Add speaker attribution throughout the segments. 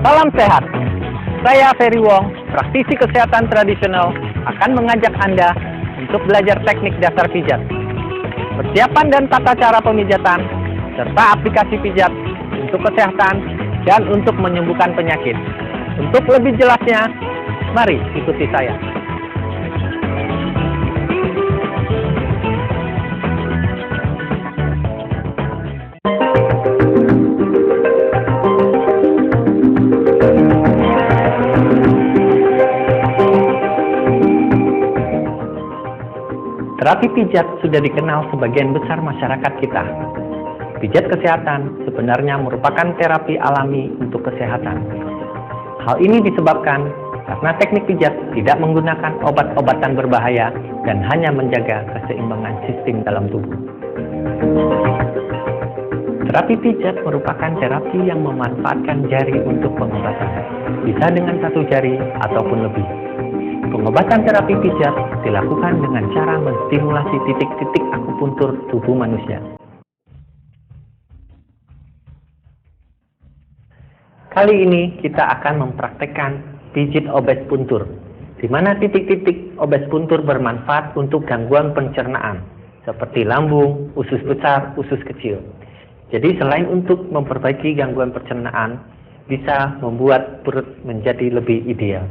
Speaker 1: Salam sehat, saya Ferry Wong, praktisi kesehatan tradisional, akan mengajak Anda untuk belajar teknik dasar pijat, persiapan dan tata cara pemijatan, serta aplikasi pijat untuk kesehatan dan untuk menyembuhkan penyakit. Untuk lebih jelasnya, mari ikuti saya. Terapi pijat sudah dikenal sebagian besar masyarakat kita. Pijat kesehatan sebenarnya merupakan terapi alami untuk kesehatan. Hal ini disebabkan karena teknik pijat tidak menggunakan obat-obatan berbahaya dan hanya menjaga keseimbangan sistem dalam tubuh. Terapi pijat merupakan terapi yang memanfaatkan jari untuk pengobatan, bisa dengan satu jari ataupun lebih. Pengobatan terapi pijat dilakukan dengan cara menstimulasi titik-titik akupuntur tubuh manusia. Kali ini kita akan mempraktekkan pijit obes puntur, di mana titik-titik obes puntur bermanfaat untuk gangguan pencernaan, seperti lambung, usus besar, usus kecil. Jadi selain untuk memperbaiki gangguan pencernaan, bisa membuat perut menjadi lebih ideal.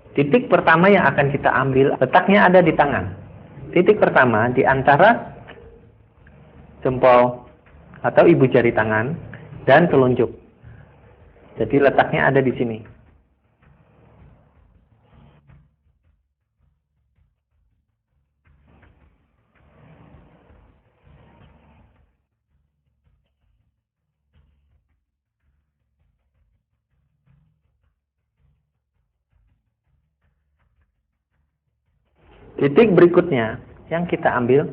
Speaker 1: Titik pertama yang akan kita ambil letaknya ada di tangan. Titik pertama di antara jempol atau ibu jari tangan dan telunjuk. Jadi letaknya ada di sini. Titik berikutnya yang kita ambil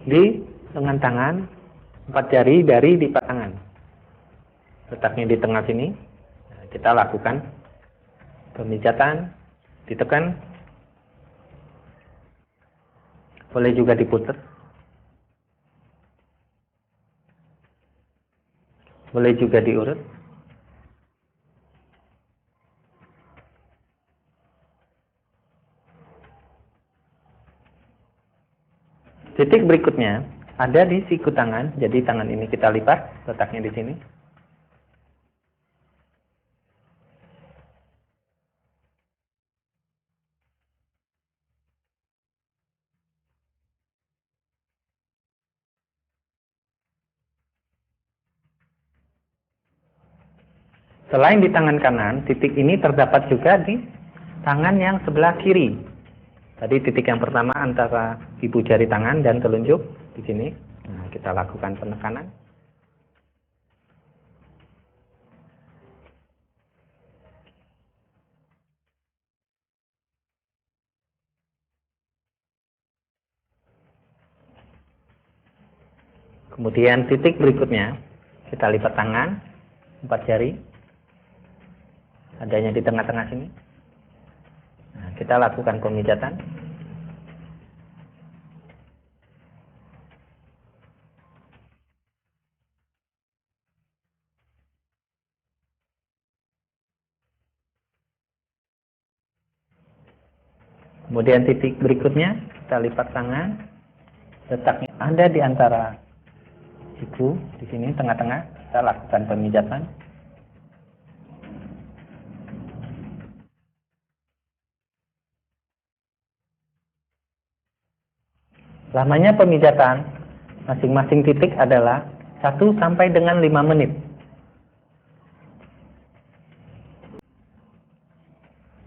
Speaker 1: di lengan tangan, 4 jari dari lipat tangan. Letaknya di tengah sini. Kita lakukan pemijatan, ditekan, boleh juga diputar, boleh juga diurut. Titik berikutnya ada di siku tangan, jadi tangan ini kita lipat, letaknya di sini. Selain di tangan kanan, titik ini terdapat juga di tangan yang sebelah kiri. Tadi titik yang pertama antara ibu jari tangan dan telunjuk di sini. Nah, kita lakukan penekanan. Kemudian titik berikutnya kita lipat tangan, 4 jari, adanya di tengah-tengah sini. Nah, kita lakukan pemijatan. Kemudian titik berikutnya kita lipat tangan, letaknya ada di antara siku di sini tengah-tengah. Kita lakukan pemijatan. Lamanya pemijatan masing-masing titik adalah 1 sampai dengan 5 menit.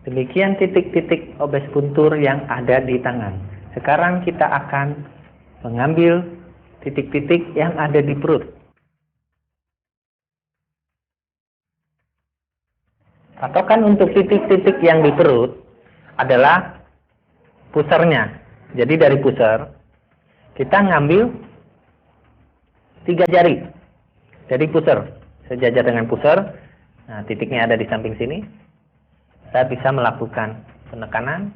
Speaker 1: Demikian titik-titik obes puntur yang ada di tangan. Sekarang kita akan mengambil titik-titik yang ada di perut. Patokan untuk titik-titik yang di perut adalah pusernya. Jadi dari puser, kita ngambil 3 jari. Jadi puser, sejajar dengan puser. Nah, titiknya ada di samping sini. Kita bisa melakukan penekanan.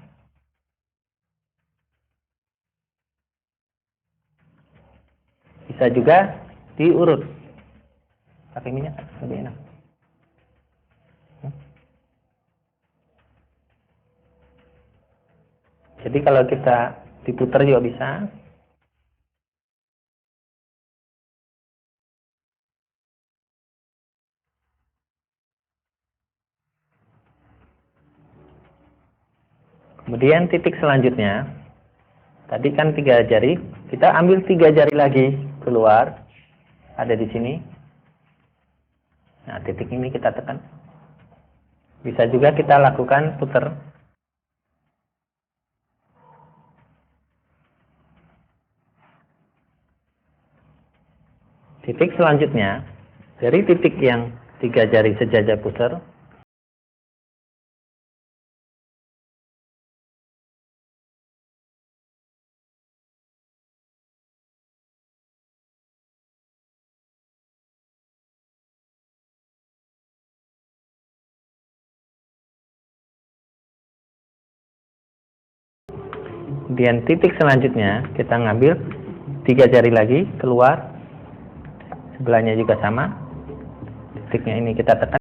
Speaker 1: Bisa juga diurut. Pakai minyak lebih enak. Jadi kalau kita diputar juga bisa. Kemudian titik selanjutnya, tadi kan 3 jari, kita ambil 3 jari lagi keluar, ada di sini. Nah, titik ini kita tekan. Bisa juga kita lakukan putar. Titik selanjutnya, dari titik yang 3 jari sejajar putar, kemudian titik selanjutnya kita ngambil 3 jari lagi keluar, sebelahnya juga sama, titiknya ini kita tekan.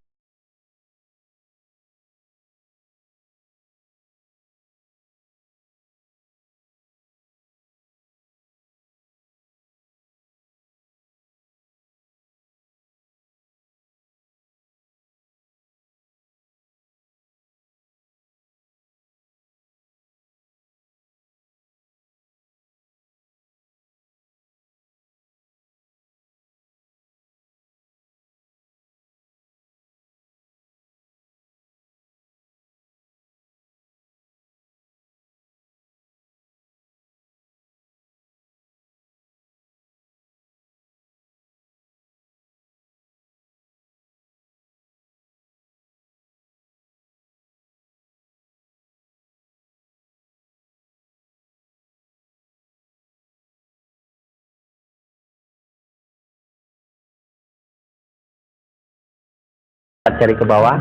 Speaker 1: Jari ke bawah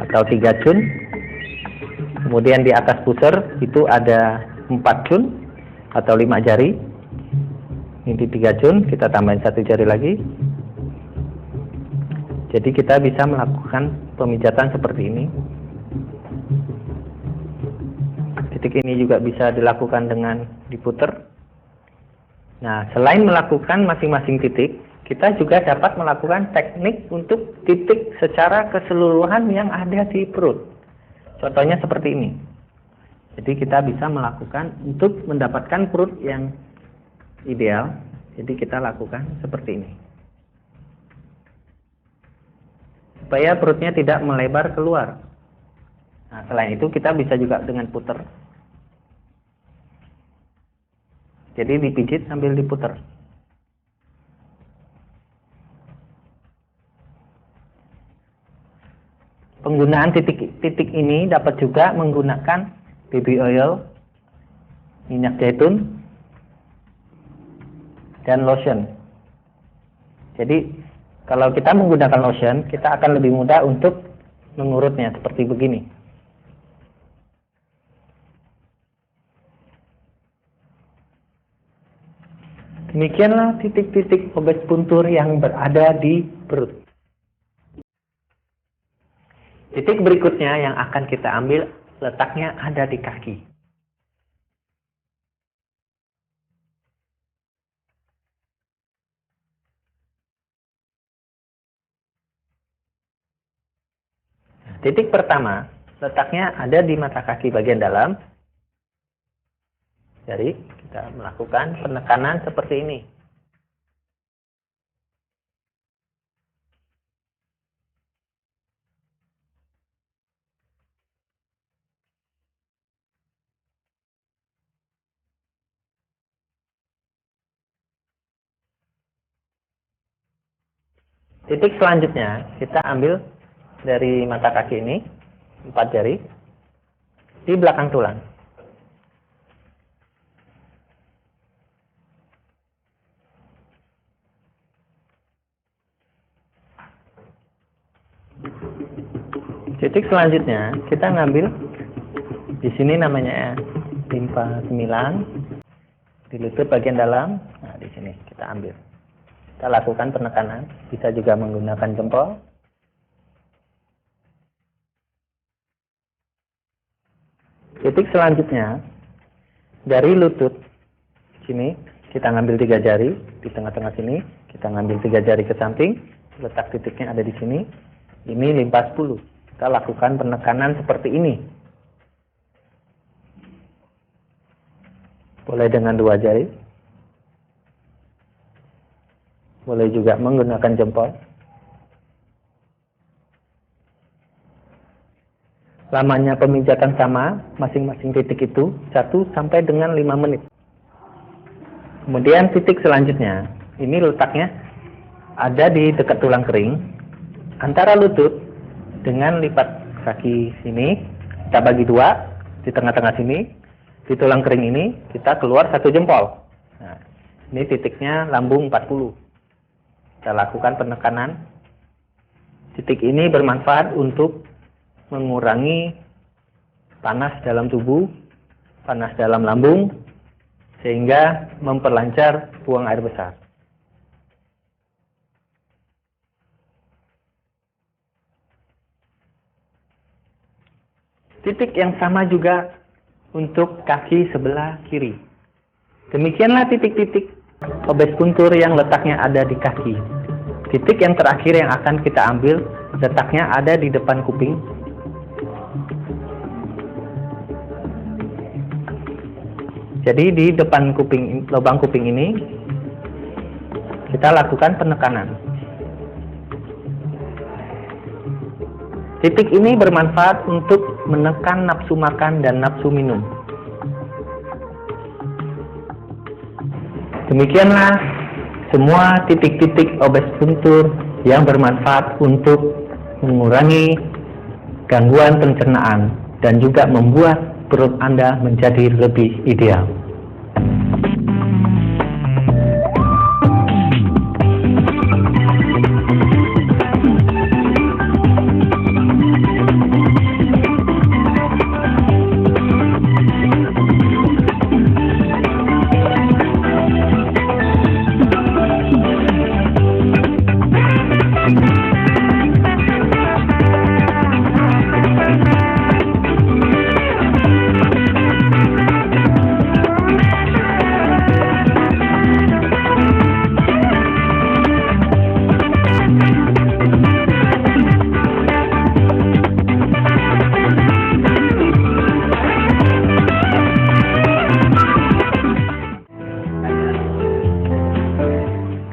Speaker 1: atau 3 cun. Kemudian di atas puser itu ada 4 cun atau 5 jari. Ini 3 cun, kita tambahin 1 jari lagi. Jadi kita bisa melakukan pemijatan seperti ini. Titik ini juga bisa dilakukan dengan diputer. Nah, selain melakukan masing-masing titik, kita juga dapat melakukan teknik untuk titik secara keseluruhan yang ada di perut. Contohnya seperti ini. Jadi kita bisa melakukan untuk mendapatkan perut yang ideal. Jadi kita lakukan seperti ini. Supaya perutnya tidak melebar keluar. Nah, selain itu kita bisa juga dengan puter. Jadi dipijit sambil diputer. Penggunaan titik-titik ini dapat juga menggunakan baby oil, minyak zaitun, dan lotion. Jadi kalau kita menggunakan lotion, kita akan lebih mudah untuk mengurutnya seperti begini. Demikianlah titik-titik obes puntur yang berada di perut. Titik berikutnya yang akan kita ambil letaknya ada di kaki. Titik pertama letaknya ada di mata kaki bagian dalam. Jadi kita melakukan penekanan seperti ini. Titik selanjutnya kita ambil dari mata kaki ini, 4 jari, di belakang tulang. Titik selanjutnya kita ngambil di sini namanya limpa 9 di lutut bagian dalam. Nah, di sini kita ambil. Kita lakukan penekanan, bisa juga menggunakan jempol. Titik selanjutnya dari lutut sini kita ngambil 3 jari di tengah-tengah sini, kita ngambil 3 jari ke samping, letak titiknya ada di sini. Ini limpa 10. Kita lakukan penekanan seperti ini. Boleh dengan 2 jari. Boleh juga menggunakan jempol. Lamanya pemijatan sama, masing-masing titik itu 1 sampai dengan 5 menit. Kemudian titik selanjutnya, ini letaknya ada di dekat tulang kering, antara lutut dengan lipat kaki sini, kita bagi 2, di tengah-tengah sini, di tulang kering ini, kita keluar 1 jempol. Nah, ini titiknya lambung 40. Kita lakukan penekanan. Titik ini bermanfaat untuk mengurangi panas dalam tubuh, panas dalam lambung, sehingga memperlancar buang air besar. Titik yang sama juga untuk kaki sebelah kiri. Demikianlah titik-titik obes puntur yang letaknya ada di kaki. Titik yang terakhir yang akan kita ambil letaknya ada di depan kuping. Jadi di depan kuping, lubang kuping ini kita lakukan penekanan. Titik ini bermanfaat untuk menekan nafsu makan dan nafsu minum. Demikianlah semua titik-titik obes puntur yang bermanfaat untuk mengurangi gangguan pencernaan dan juga membuat perut Anda menjadi lebih ideal.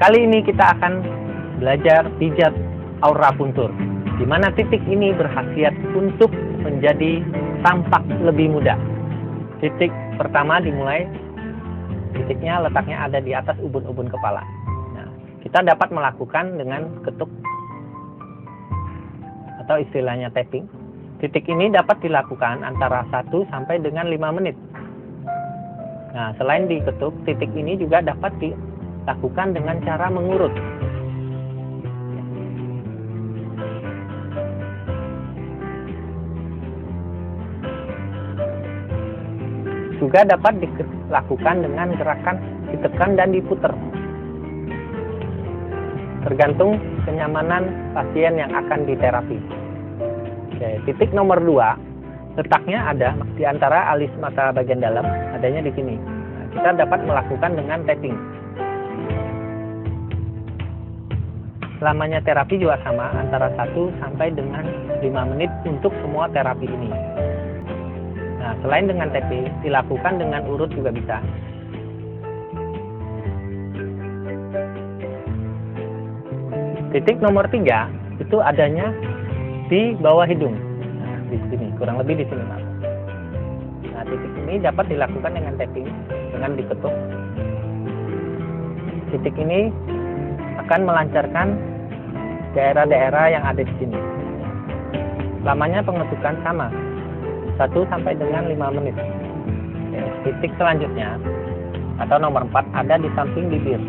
Speaker 1: Kali ini kita akan belajar pijat aura puntur, di mana titik ini berkhasiat untuk menjadi tampak lebih muda. Titik pertama dimulai, titiknya letaknya ada di atas ubun-ubun kepala. Nah, kita dapat melakukan dengan ketuk atau istilahnya tapping. Titik ini dapat dilakukan antara 1 sampai dengan 5 menit. Nah, selain diketuk, titik ini juga dapat dilakukan dengan cara mengurut. Juga dapat dilakukan dengan gerakan ditekan dan diputer. Tergantung kenyamanan pasien yang akan diterapi. Oke, titik nomor 2 letaknya ada di antara alis mata bagian dalam, adanya di sini. Nah, kita dapat melakukan dengan tapping. Lamanya terapi juga sama, antara 1 sampai dengan 5 menit untuk semua terapi ini. Nah, selain dengan tapping, dilakukan dengan urut juga bisa. Titik nomor 3 itu adanya di bawah hidung. Nah, di sini, kurang lebih di sini, Pak. Nah, titik ini dapat dilakukan dengan tapping, dengan diketuk. Titik ini akan melancarkan daerah-daerah yang ada di sini. Lamanya pengetukan sama, 1 sampai dengan 5 menit. Titik selanjutnya atau nomor 4 ada di samping bibir.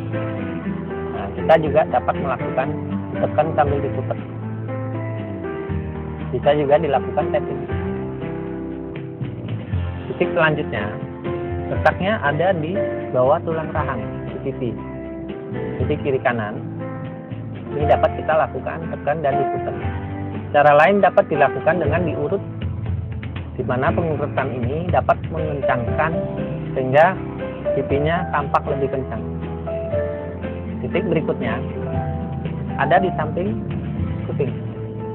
Speaker 1: Nah, kita juga dapat melakukan tekan sambil diputar. Bisa juga dilakukan tapping. Titik selanjutnya letaknya ada di bawah tulang rahang di pipi. Titik kiri kanan ini dapat kita lakukan tekan dan diputar. Cara lain dapat dilakukan dengan diurut, di mana pengurutan ini dapat mengencangkan sehingga pipinya tampak lebih kencang. Titik berikutnya ada di samping kuping,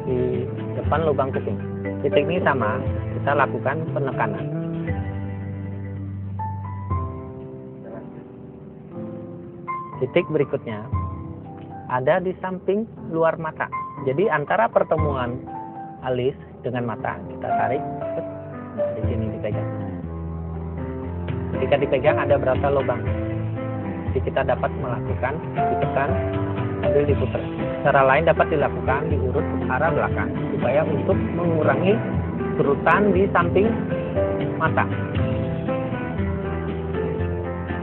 Speaker 1: di depan lubang kuping. Titik ini sama, kita lakukan penekanan. Titik berikutnya ada di samping luar mata. Jadi antara pertemuan alis dengan mata kita tarik, nah, di sini dipegang. Ketika dipegang ada berapa lubang. Jadi kita dapat melakukan ditekan sambil diputar. Cara lain dapat dilakukan diurut ke arah belakang supaya untuk mengurangi kerutan di samping mata.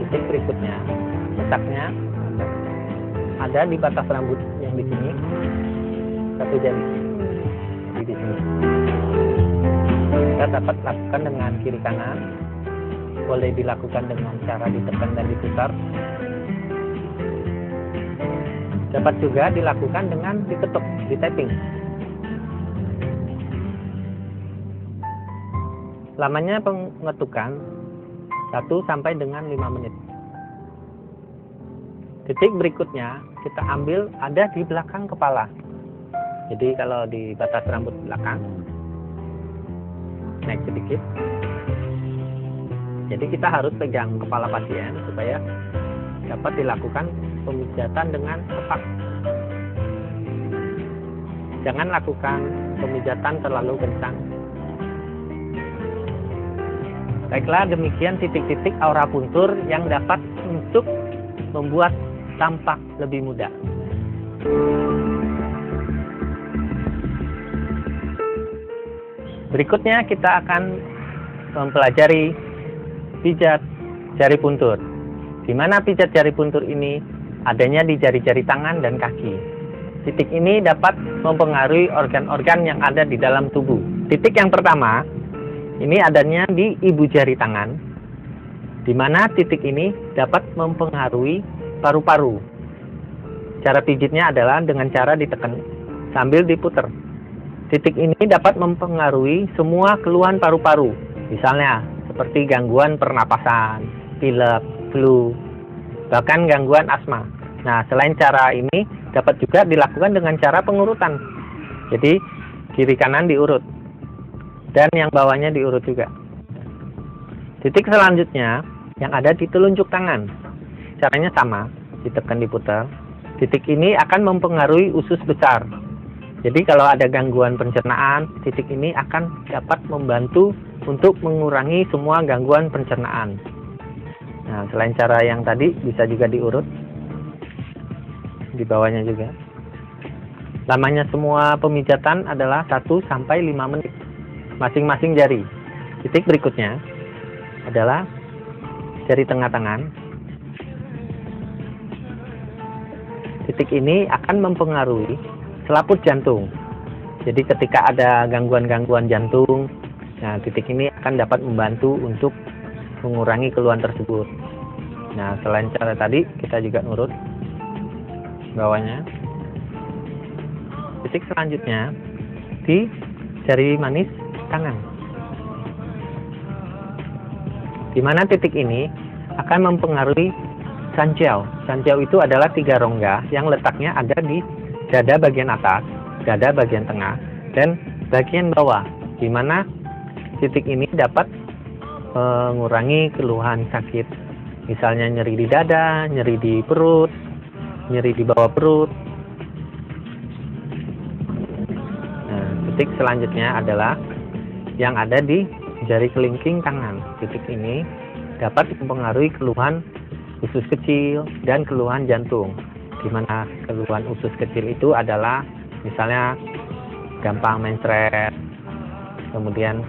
Speaker 1: Titik berikutnya letaknya ada di batas rambut yang di sini, 1 jari di sini. Kita dapat lakukan dengan kiri kanan, boleh dilakukan dengan cara ditekan dan diputar. Dapat juga dilakukan dengan diketuk, di tapping. Lamanya pengetukan 1 sampai dengan 5 menit. Titik berikutnya kita ambil ada di belakang kepala. Jadi kalau di batas rambut belakang, naik sedikit. Jadi kita harus pegang kepala pasien supaya dapat dilakukan pemijatan dengan tepat. Jangan lakukan pemijatan terlalu kencang. Baiklah, demikian titik-titik aura puntur yang dapat untuk membuat tampak lebih muda. Berikutnya kita akan mempelajari pijat jari puntur. Di mana pijat jari puntur ini adanya di jari-jari tangan dan kaki. Titik ini dapat mempengaruhi organ-organ yang ada di dalam tubuh. Titik yang pertama ini adanya di ibu jari tangan, di mana titik ini dapat mempengaruhi paru-paru. Cara pijitnya adalah dengan cara ditekan sambil diputar. Titik ini dapat mempengaruhi semua keluhan paru-paru, misalnya seperti gangguan pernapasan, pilek, flu, bahkan gangguan asma. Nah, selain cara ini dapat juga dilakukan dengan cara pengurutan. Jadi kiri kanan diurut dan yang bawahnya diurut juga. Titik selanjutnya yang ada di telunjuk tangan. Caranya sama, ditekan diputar. Titik ini akan mempengaruhi usus besar. Jadi kalau ada gangguan pencernaan, titik ini akan dapat membantu untuk mengurangi semua gangguan pencernaan. Nah, selain cara yang tadi bisa juga diurut di bawahnya juga. Lamanya semua pemijatan adalah 1 sampai 5 menit masing-masing jari. Titik berikutnya adalah jari tengah tangan. Titik ini akan mempengaruhi selaput jantung. Jadi ketika ada gangguan-gangguan jantung, nah titik ini akan dapat membantu untuk mengurangi keluhan tersebut. Nah, selain cara tadi, kita juga nurut bawahnya. Titik selanjutnya di jari manis tangan, di mana titik ini akan mempengaruhi sanjiao. Sanjiao itu adalah 3 rongga yang letaknya ada di dada bagian atas, dada bagian tengah, dan bagian bawah, di mana titik ini dapat mengurangi keluhan sakit, misalnya nyeri di dada, nyeri di perut, nyeri di bawah perut. Nah, titik selanjutnya adalah yang ada di jari kelingking tangan. Titik ini dapat mempengaruhi keluhan usus kecil dan keluhan jantung, di mana keluhan usus kecil itu adalah Misalnya gampang mencret, kemudian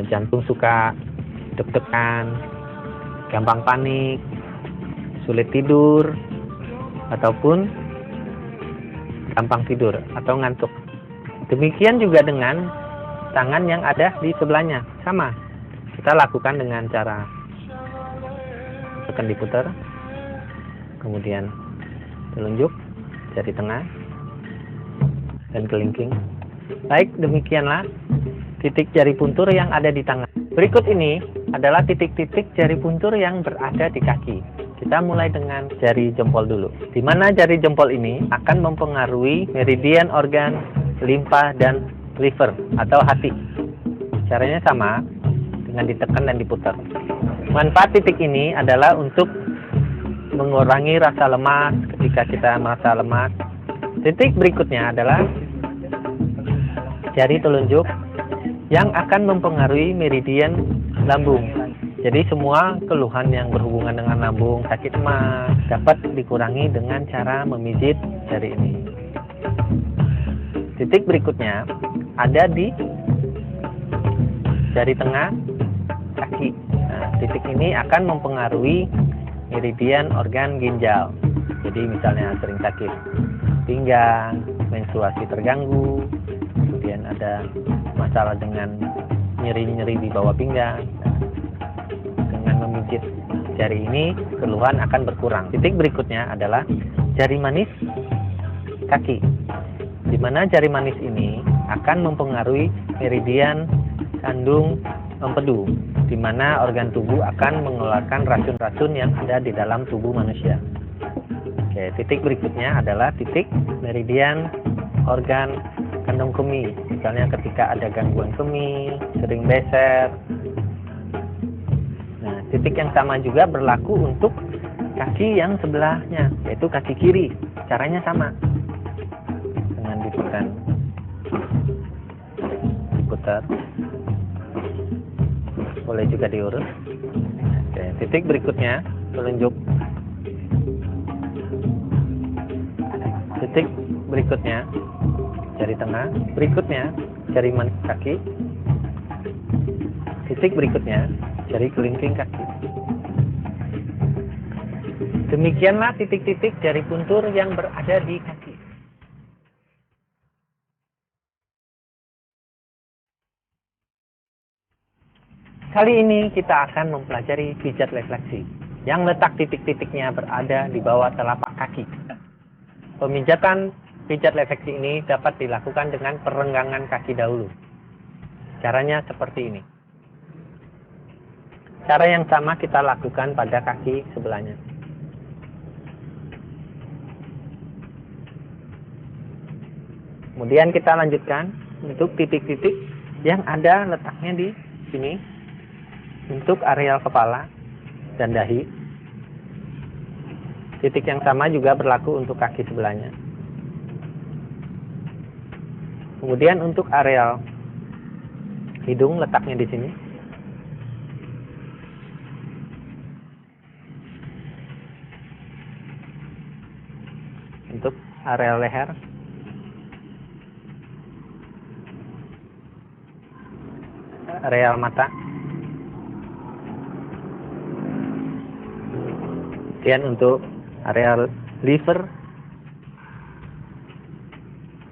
Speaker 1: jantung suka deg-degan, gampang panik, sulit tidur, ataupun gampang tidur atau ngantuk. Demikian juga dengan tangan yang ada di sebelahnya, sama. Kita lakukan dengan cara tekan diputar, kemudian telunjuk, jari tengah, dan kelingking. Baik, demikianlah titik jari puntur yang ada di tangan. Berikut ini adalah titik-titik jari puntur yang berada di kaki. Kita mulai dengan jari jempol dulu. Di mana jari jempol ini akan mempengaruhi meridian organ limpa dan liver atau hati. Caranya sama dengan ditekan dan diputar. Manfaat titik ini adalah untuk mengurangi rasa lemas ketika kita merasa lemas. Titik berikutnya adalah jari telunjuk yang akan mempengaruhi meridian lambung. Jadi semua keluhan yang berhubungan dengan lambung, sakit emas dapat dikurangi dengan cara memijit jari ini. Titik berikutnya ada di jari tengah kaki. Nah, titik ini akan mempengaruhi meridian organ ginjal. Jadi misalnya sering sakit pinggang, menstruasi terganggu, kemudian ada masalah dengan nyeri-nyeri di bawah pinggang. Dengan memijit jari ini, keluhan akan berkurang. Titik berikutnya adalah jari manis kaki, di mana jari manis ini akan mempengaruhi meridian kandung empedu, di mana organ tubuh akan mengeluarkan racun-racun yang ada di dalam tubuh manusia. Oke, titik berikutnya adalah titik meridian organ kandung kemih. Misalnya ketika ada gangguan kemih, sering beser. Nah, titik yang sama juga berlaku untuk kaki yang sebelahnya, yaitu kaki kiri. Caranya sama. Dengan diputar. Boleh juga diurut. Oke, titik berikutnya telunjuk. Titik berikutnya jari tengah, berikutnya jari manis kaki, titik berikutnya jari kelingking kaki. Demikianlah titik-titik jari puntur yang berada di kaki. Kali ini kita akan mempelajari pijat refleksi yang letak titik-titiknya berada di bawah telapak kaki. Pemijatan pijat refleksi ini dapat dilakukan dengan perenggangan kaki dahulu. Caranya seperti ini. Cara yang sama kita lakukan pada kaki sebelahnya. Kemudian kita lanjutkan untuk titik-titik yang ada letaknya di sini untuk areal kepala dan dahi. Titik yang sama juga berlaku untuk kaki sebelahnya. Kemudian untuk areal hidung letaknya di sini. Untuk areal leher. Areal mata. Kemudian untuk areal liver.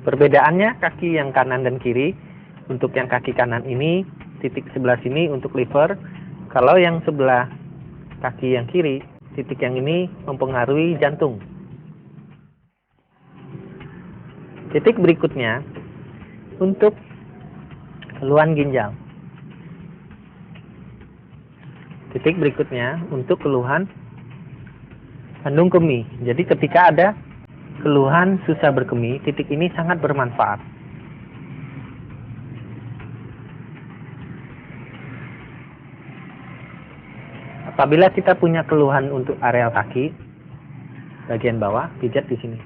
Speaker 1: Perbedaannya kaki yang kanan dan kiri. Untuk yang kaki kanan ini, titik sebelah sini untuk liver. Kalau yang sebelah kaki yang kiri, titik yang ini mempengaruhi jantung. Titik berikutnya untuk keluhan ginjal. Titik berikutnya untuk keluhan kandung kemih. Jadi ketika ada keluhan susah berkemih, titik ini sangat bermanfaat. Apabila kita punya keluhan untuk areal kaki, bagian bawah, pijat di sini.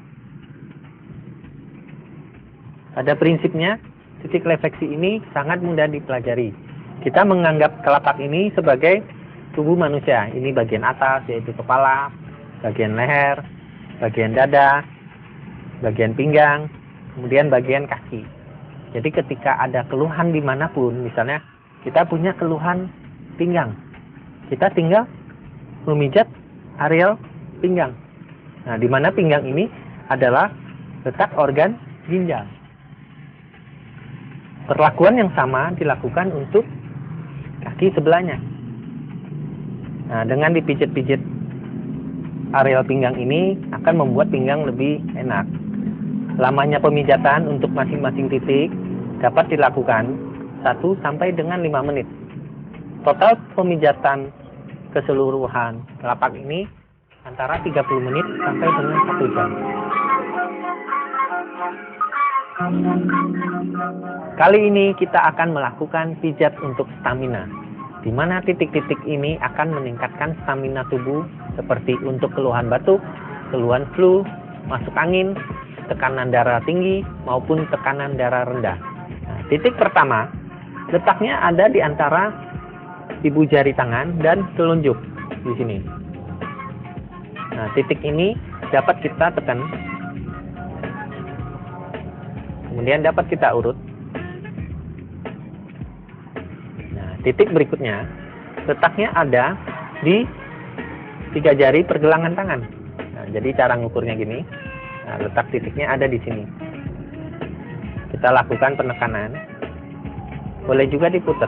Speaker 1: Pada prinsipnya, titik refleksi ini sangat mudah dipelajari. Kita menganggap telapak ini sebagai tubuh manusia. Ini bagian atas, yaitu kepala, bagian leher, bagian dada, bagian pinggang, kemudian bagian kaki. Jadi ketika ada keluhan dimanapun, misalnya kita punya keluhan pinggang, kita tinggal memijat areal pinggang. Nah, di mana pinggang ini adalah letak organ ginjal. Perlakuan yang sama dilakukan untuk kaki sebelahnya. Nah, dengan dipijit-pijit areal pinggang ini akan membuat pinggang lebih enak. Lamanya pemijatan untuk masing-masing titik dapat dilakukan 1 sampai dengan 5 menit. Total pemijatan keseluruhan telapak ini antara 30 menit sampai dengan 1 jam. Kali ini kita akan melakukan pijat untuk stamina, di mana titik-titik ini akan meningkatkan stamina tubuh seperti untuk keluhan batuk, keluhan flu, masuk angin, tekanan darah tinggi maupun tekanan darah rendah. Nah, titik pertama letaknya ada di antara ibu jari tangan dan telunjuk di sini. Nah, titik ini dapat kita tekan, kemudian dapat kita urut. Nah, titik berikutnya letaknya ada di 3 jari pergelangan tangan. Nah, jadi cara ngukurnya gini. Nah, letak titiknya ada di sini. Kita lakukan penekanan. Boleh juga diputar.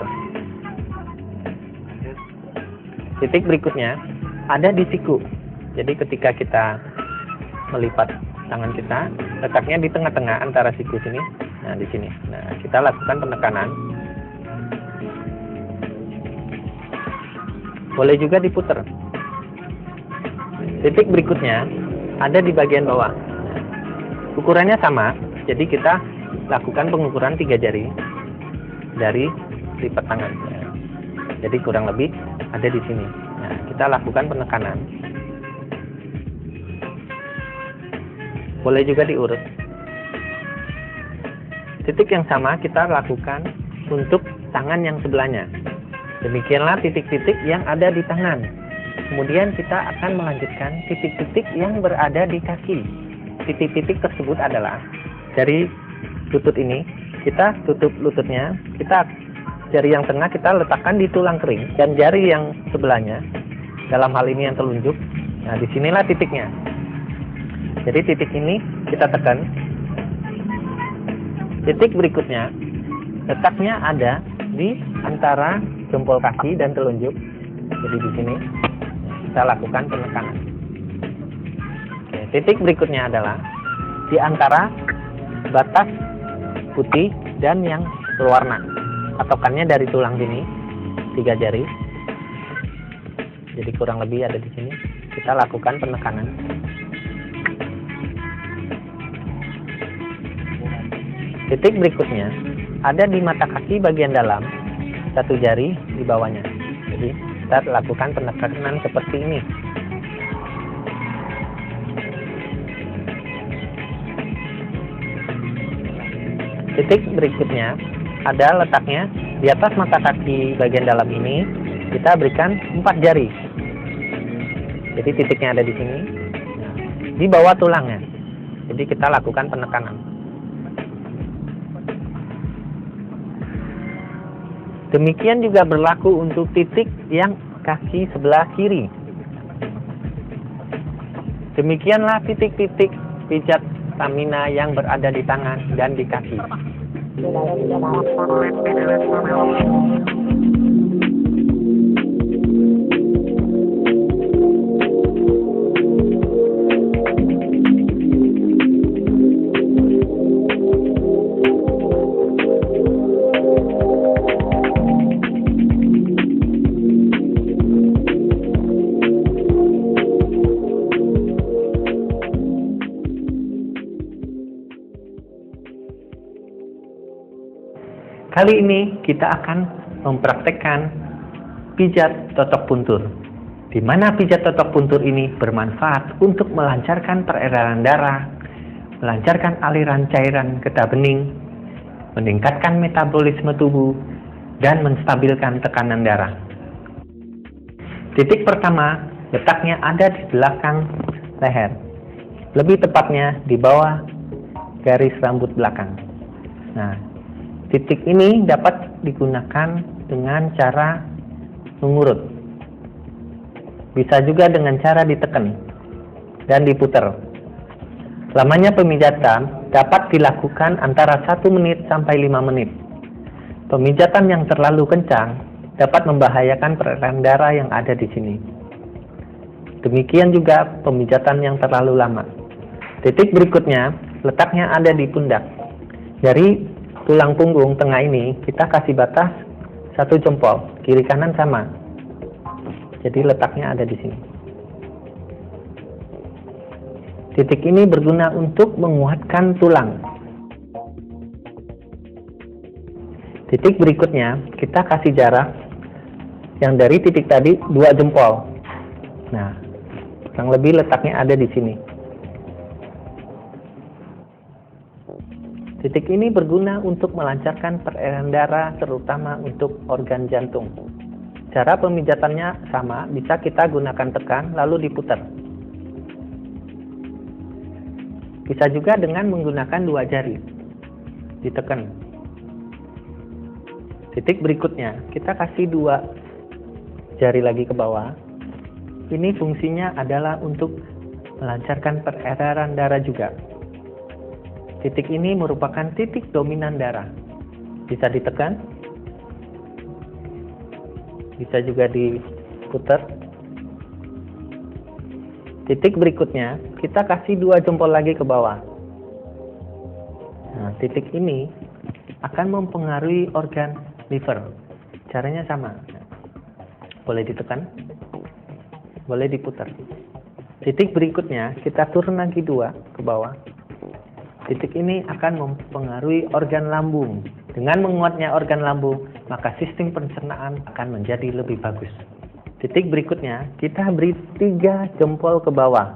Speaker 1: Titik berikutnya ada di siku. Jadi ketika kita melipat tangan kita, letaknya di tengah-tengah antara siku sini. Nah, di sini. Nah, kita lakukan penekanan. Boleh juga diputar. Titik berikutnya ada di bagian bawah. Ukurannya sama, jadi kita lakukan pengukuran 3 jari dari lipat tangan. Jadi kurang lebih ada di sini. Nah, kita lakukan penekanan. Boleh juga diurut. Titik yang sama kita lakukan untuk tangan yang sebelahnya. Demikianlah titik-titik yang ada di tangan. Kemudian kita akan melanjutkan titik-titik yang berada di kaki. Titik-titik tersebut adalah dari lutut ini, kita tutup lututnya, kita jari yang tengah kita letakkan di tulang kering, dan jari yang sebelahnya, dalam hal ini yang telunjuk, nah disinilah titiknya. Jadi titik ini kita tekan. Titik berikutnya letaknya ada di antara jempol kaki dan telunjuk. Jadi di sini kita lakukan penekanan. Oke, titik berikutnya adalah di antara batas putih dan yang berwarna. Patokannya dari tulang sini 3 jari. Jadi kurang lebih ada di sini. Kita lakukan penekanan. Titik berikutnya ada di mata kaki bagian dalam 1 jari di bawahnya. Jadi kita lakukan penekanan seperti ini. Titik berikutnya ada letaknya di atas mata kaki bagian dalam ini, kita berikan 4 jari. Jadi titiknya ada di sini, di bawah tulangnya. Jadi kita lakukan penekanan. Demikian juga berlaku untuk titik yang kaki sebelah kiri. Demikianlah titik-titik pijat stamina yang berada di tangan dan di kaki. Kali ini kita akan mempraktekkan pijat totok puntur, di mana pijat totok puntur ini bermanfaat untuk melancarkan peredaran darah, melancarkan aliran cairan getah bening, meningkatkan metabolisme tubuh, dan menstabilkan tekanan darah. Titik pertama letaknya ada di belakang leher, lebih tepatnya di bawah garis rambut belakang. Nah, titik ini dapat digunakan dengan cara mengurut. Bisa juga dengan cara ditekan dan diputar. Lamanya pemijatan dapat dilakukan antara 1 menit sampai 5 menit. Pemijatan yang terlalu kencang dapat membahayakan peredaran darah yang ada di sini. Demikian juga pemijatan yang terlalu lama. Titik berikutnya letaknya ada di pundak. Dari tulang punggung tengah ini kita kasih batas 1 jempol, kiri kanan sama. Jadi letaknya ada di sini. Titik ini berguna untuk menguatkan tulang. Titik berikutnya kita kasih jarak yang dari titik tadi 2 jempol. Nah, kurang lebih letaknya ada di sini. Titik ini berguna untuk melancarkan peredaran darah terutama untuk organ jantung. Cara pemijatannya sama, bisa kita gunakan tekan lalu diputar. Bisa juga dengan menggunakan 2 jari, ditekan. Titik berikutnya, kita kasih 2 jari lagi ke bawah. Ini fungsinya adalah untuk melancarkan peredaran darah juga. Titik ini merupakan titik dominan darah. Bisa ditekan, bisa juga diputar. Titik berikutnya, kita kasih 2 jempol lagi ke bawah. Nah, titik ini akan mempengaruhi organ liver. Caranya sama. Boleh ditekan, boleh diputar. Titik berikutnya, kita turun lagi 2 ke bawah. Titik ini akan mempengaruhi organ lambung. Dengan menguatnya organ lambung, maka sistem pencernaan akan menjadi lebih bagus. Titik berikutnya, kita beri 3 jempol ke bawah,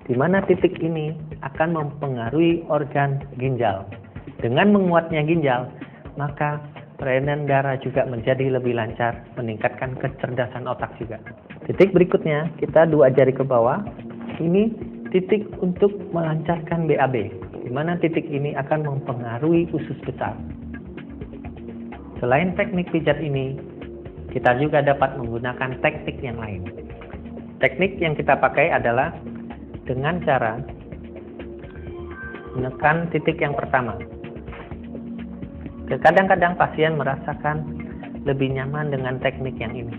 Speaker 1: di mana titik ini akan mempengaruhi organ ginjal. Dengan menguatnya ginjal, maka peredaran darah juga menjadi lebih lancar, meningkatkan kecerdasan otak juga. Titik berikutnya, kita 2 jari ke bawah. Ini titik untuk melancarkan BAB, di mana titik ini akan mempengaruhi usus besar. Selain teknik pijat ini, kita juga dapat menggunakan teknik yang lain. Teknik yang kita pakai adalah dengan cara menekan titik yang pertama. Kadang-kadang pasien merasakan lebih nyaman dengan teknik yang ini.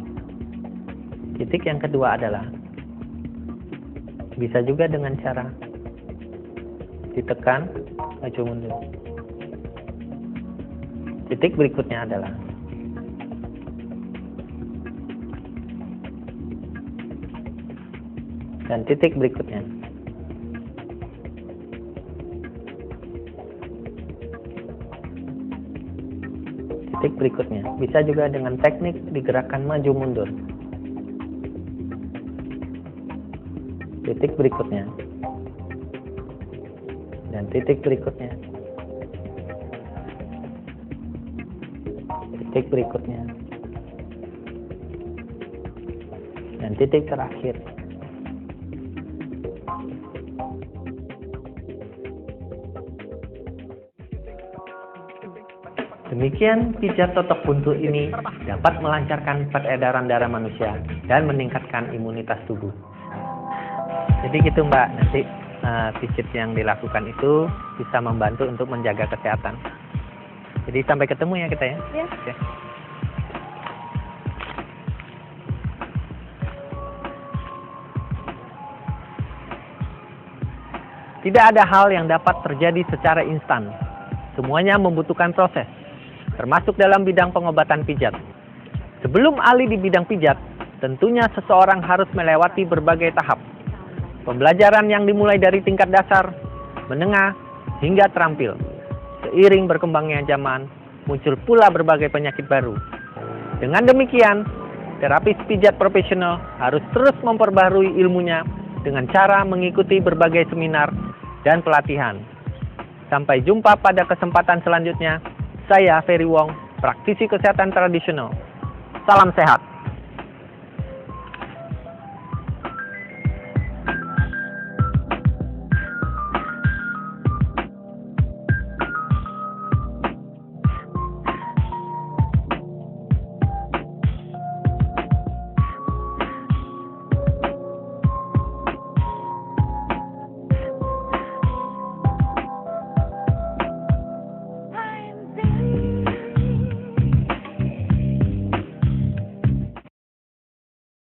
Speaker 1: Titik yang kedua adalah bisa juga dengan cara ditekan maju mundur. Titik berikutnya adalah dan titik berikutnya. Titik berikutnya. Bisa juga dengan teknik digerakkan maju mundur. Titik berikutnya. Dan titik berikutnya. Titik berikutnya. Dan titik terakhir. Demikian pijat totok buntu ini dapat melancarkan peredaran darah manusia dan meningkatkan imunitas tubuh. Jadi gitu Mbak, nanti pijat yang dilakukan itu bisa membantu untuk menjaga kesehatan. Jadi sampai ketemu ya kita ya.
Speaker 2: Ya.
Speaker 1: Oke. Tidak ada hal yang dapat terjadi secara instan. Semuanya membutuhkan proses, termasuk dalam bidang pengobatan pijat. Sebelum ahli di bidang pijat, tentunya seseorang harus melewati berbagai tahap. Pembelajaran yang dimulai dari tingkat dasar, menengah, hingga terampil. Seiring berkembangnya zaman, muncul pula berbagai penyakit baru. Dengan demikian, terapis pijat profesional harus terus memperbaharui ilmunya dengan cara mengikuti berbagai seminar dan pelatihan. Sampai jumpa pada kesempatan selanjutnya. Saya Ferry Wong, praktisi kesehatan tradisional. Salam sehat.